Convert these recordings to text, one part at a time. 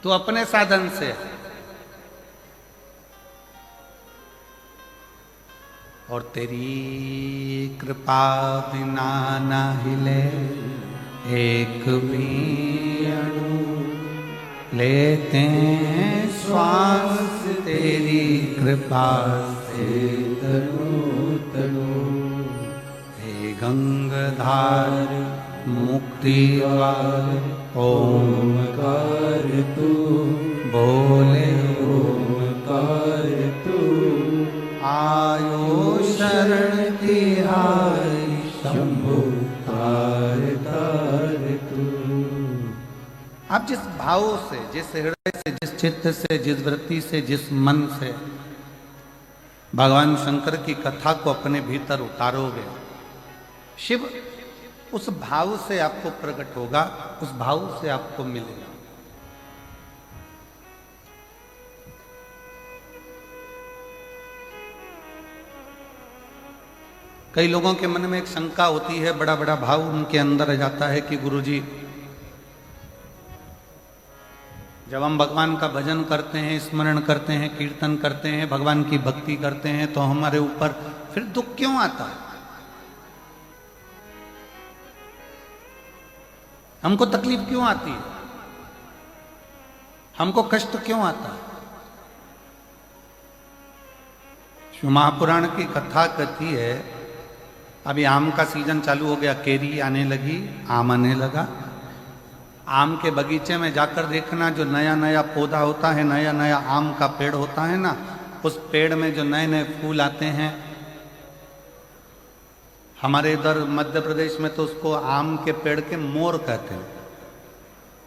तू अपने साधन से, और तेरी कृपा बिना न हिले एक भी अणु, लेते हैं श्वास तेरी कृपा से तनु तनु। हे गंगाधार मुक्ति द्वार ओमकार तू, बोले ओमकार तू। आयो शरण तिहारी शंभु तार तार तू। आप जिस भाव से, जिस हृदय से, जिस चित्त से, जिस वृत्ति से, जिस मन से भगवान शंकर की कथा को अपने भीतर उतारोगे, शिव उस भाव से आपको प्रकट होगा, उस भाव से आपको मिलेगा। कई लोगों के मन में एक शंका होती है, बड़ा बड़ा भाव उनके अंदर आ जाता है कि गुरुजी, जब हम भगवान का भजन करते हैं, स्मरण करते हैं, कीर्तन करते हैं, भगवान की भक्ति करते हैं, तो हमारे ऊपर फिर दुख क्यों आता है? हमको तकलीफ क्यों आती है? हमको कष्ट क्यों आता है? शिव महापुराण की कथा कहती है, अभी आम का सीजन चालू हो गया, केरी आने लगी, आम आने लगा। आम के बगीचे में जाकर देखना, जो नया नया पौधा होता है, नया नया आम का पेड़ होता है ना, उस पेड़ में जो नए नए फूल आते हैं, हमारे इधर मध्य प्रदेश में तो उसको आम के पेड़ के मोर कहते हैं,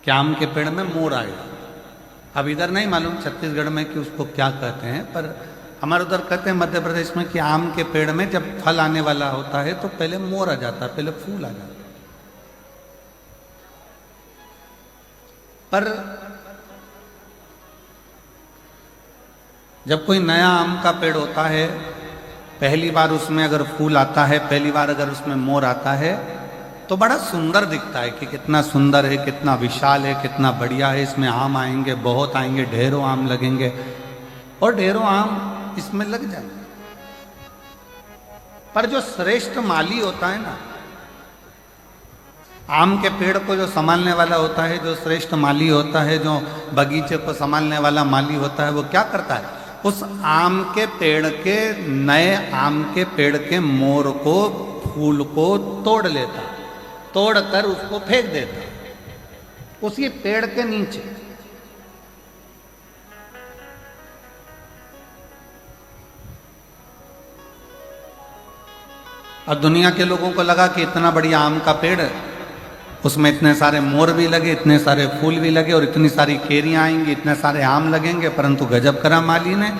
कि आम के पेड़ में मोर आएगा। अब इधर नहीं मालूम छत्तीसगढ़ में कि उसको क्या कहते हैं, पर हमारे उधर कहते हैं मध्य प्रदेश में कि आम के पेड़ में जब फल आने वाला होता है तो पहले मोर आ जाता है, पहले फूल आ जाता है। पर जब कोई नया आम का पेड़ होता है, पहली बार उसमें अगर फूल आता है, पहली बार अगर उसमें मोर आता है, तो बड़ा सुंदर दिखता है कि कितना सुंदर है, कितना विशाल है, कितना बढ़िया है, इसमें आम आएंगे, बहुत आएंगे, ढेरों आम लगेंगे और ढेरों आम इसमें लग जाएंगे। पर जो श्रेष्ठ माली होता है ना, आम के पेड़ को जो संभालने वाला होता है, जो श्रेष्ठ माली होता है, जो बगीचे को संभालने वाला माली होता है, वो क्या करता है? उस आम के पेड़ के, नए आम के पेड़ के मोर को, फूल को तोड़ लेता, तोड़कर उसको फेंक देता उसी पेड़ के नीचे। और दुनिया के लोगों को लगा कि इतना बढ़िया आम का पेड़ है, उसमें इतने सारे मोर भी लगे, इतने सारे फूल भी लगे और इतनी सारी केरियां आएंगी, इतने सारे आम लगेंगे, परंतु गजब करा माली ने,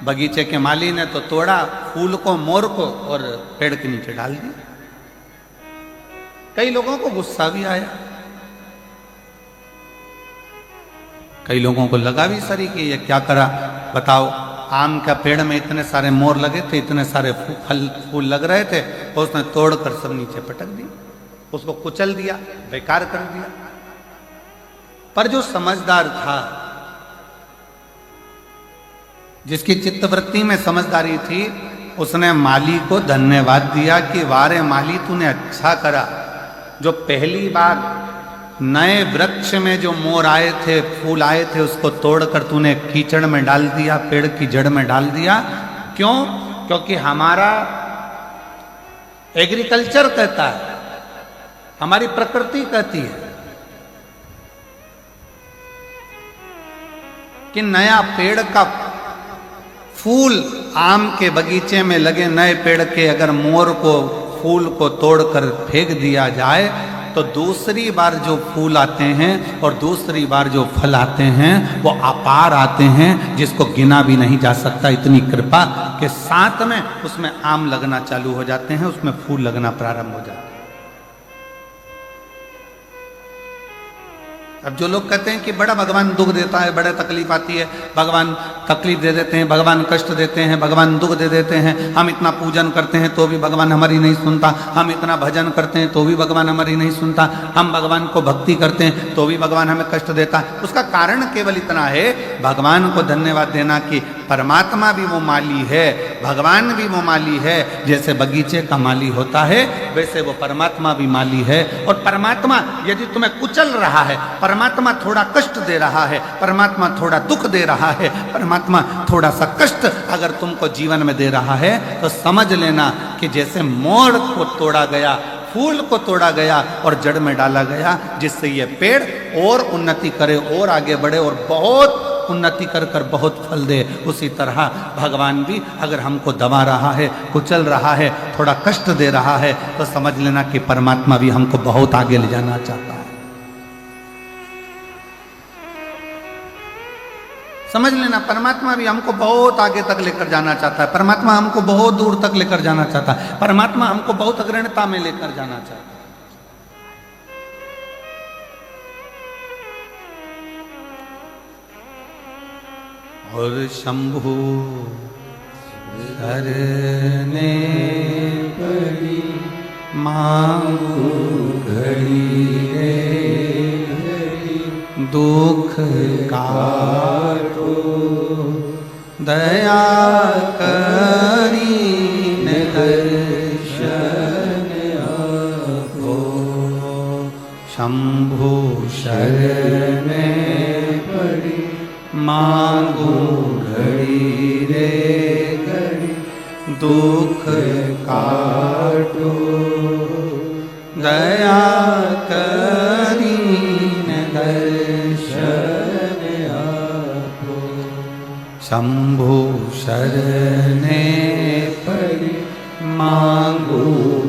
बगीचे के माली ने तो तोड़ा फूल को, मोर को और पेड़ के नीचे डाल दिया। कई लोगों को गुस्सा भी आया, कई लोगों को लगा भी सरी कि ये क्या करा, बताओ, आम का पेड़ में इतने सारे मोर लगे थे, इतने सारे फूल लग रहे थे, और उसने तोड़कर सब नीचे पटक दिया, उसको कुचल दिया, बेकार कर दिया। पर जो समझदार था, जिसकी चित्तवृत्ति में समझदारी थी, उसने माली को धन्यवाद दिया कि वारे माली, तूने अच्छा करा, जो पहली बार नए वृक्ष में जो मोर आए थे, फूल आए थे, उसको तोड़कर तूने कीचड़ में डाल दिया, पेड़ की जड़ में डाल दिया। क्यों? क्योंकि हमारा एग्रीकल्चर कहता है, हमारी प्रकृति कहती है कि नया पेड़ का फूल, आम के बगीचे में लगे नए पेड़ के अगर मोर को, फूल को तोड़कर फेंक दिया जाए, तो दूसरी बार जो फूल आते हैं और दूसरी बार जो फल आते हैं वो अपार आते हैं, जिसको गिना भी नहीं जा सकता। इतनी कृपा के साथ में उसमें आम लगना चालू हो जाते हैं, उसमें फूल लगना प्रारंभ हो जाते हैं। अब जो लोग कहते हैं कि बड़ा भगवान दुख देता है, बड़ा तकलीफ आती है, भगवान तकलीफ दे देते हैं, भगवान कष्ट देते हैं, भगवान दुख दे देते हैं, हम इतना पूजन करते हैं तो भी भगवान हमारी नहीं सुनता, हम इतना भजन करते हैं तो भी भगवान हमारी नहीं सुनता, हम भगवान को भक्ति करते हैं तो भी भगवान हमें कष्ट देता है। उसका कारण केवल इतना है, भगवान को धन्यवाद देना कि परमात्मा भी वो माली है, भगवान भी वो माली है। जैसे बगीचे का माली होता है वैसे वो परमात्मा भी माली है। और परमात्मा यदि तुम्हें कुचल रहा है, परमात्मा थोड़ा कष्ट दे रहा है, परमात्मा थोड़ा दुख दे रहा है, परमात्मा थोड़ा सा कष्ट अगर तुमको जीवन में दे रहा है, तो समझ लेना कि जैसे मोर को तोड़ा गया, फूल को तोड़ा गया और जड़ में डाला गया, जिससे ये पेड़ और उन्नति करे और आगे बढ़े और बहुत उन्नति कर कर बहुत फल दे, उसी तरह भगवान भी अगर हमको दबा रहा है, कुचल रहा है, थोड़ा कष्ट दे रहा है, तो समझ लेना कि परमात्मा भी हमको बहुत आगे ले जाना चाहता है। समझ लेना, परमात्मा भी हमको बहुत आगे तक लेकर जाना चाहता है, परमात्मा हमको बहुत दूर तक लेकर जाना चाहता है, परमात्मा हमको बहुत अग्रणता में लेकर जाना चाहता है। और शंभु शरणे पड़ी मांगू घड़ी रे, दुख काटो दया करीन दर्शन आपो। शंभु शरणे पड़ी मांगू घड़ी रे घड़ी, दुख काटो दया करीन दर्शन आपो। शंभु शरणे पड़ी मांगू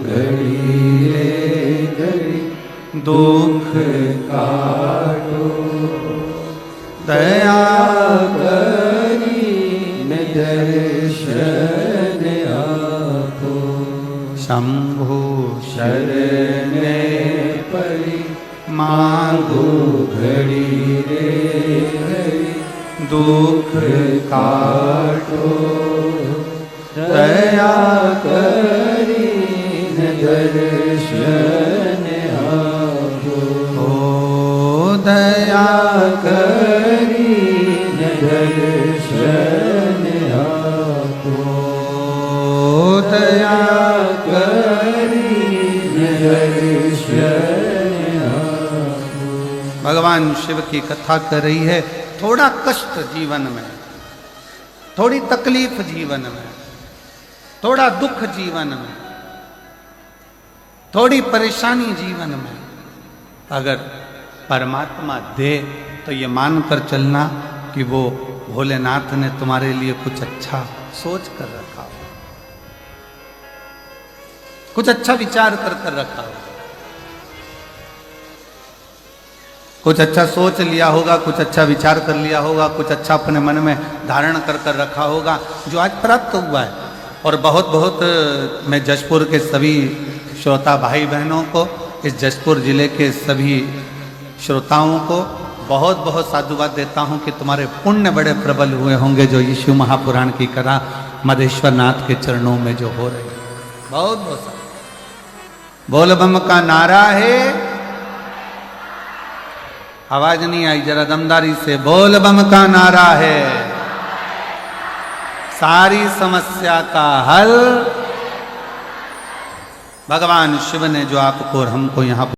घड़ी रे घड़ी, दुख काटो दया करीन दर्शन आपो। शंभु शरणे पड़ी मांगू घड़ी रे घड़ी, दुख काटो दया करीन दर्शन आपो। ओ दया करीन दर्शन आपो, दया करीन दर्शन आपो। भगवान शिव की कथा कर रही है। थोड़ा कष्ट जीवन में, थोड़ी तकलीफ जीवन में, थोड़ा दुख जीवन में, थोड़ी परेशानी जीवन में अगर परमात्मा दे तो ये मानकर चलना कि वो भोलेनाथ ने तुम्हारे लिए कुछ अच्छा सोच कर रखा हो, कुछ अच्छा विचार कर कर रखा हो, कुछ अच्छा सोच लिया होगा, कुछ अच्छा विचार कर लिया होगा, कुछ अच्छा अपने मन में धारण कर कर रखा होगा, जो आज प्राप्त हुआ है। और बहुत बहुत मैं जशपुर के सभी श्रोता भाई बहनों को, इस जशपुर जिले के सभी श्रोताओं को बहुत बहुत साधुवाद देता हूं कि तुम्हारे पुण्य बड़े प्रबल हुए होंगे, जो यीशु महापुराण की कथा मधेश्वर नाथ के चरणों में जो हो रहे हैं। बहुत बहुत बोल बम का नारा है, आवाज नहीं आई, जरा दमदारी से बोल बम का नारा है, सारी समस्या का हल भगवान शिव ने जो आपको और हमको यहाँ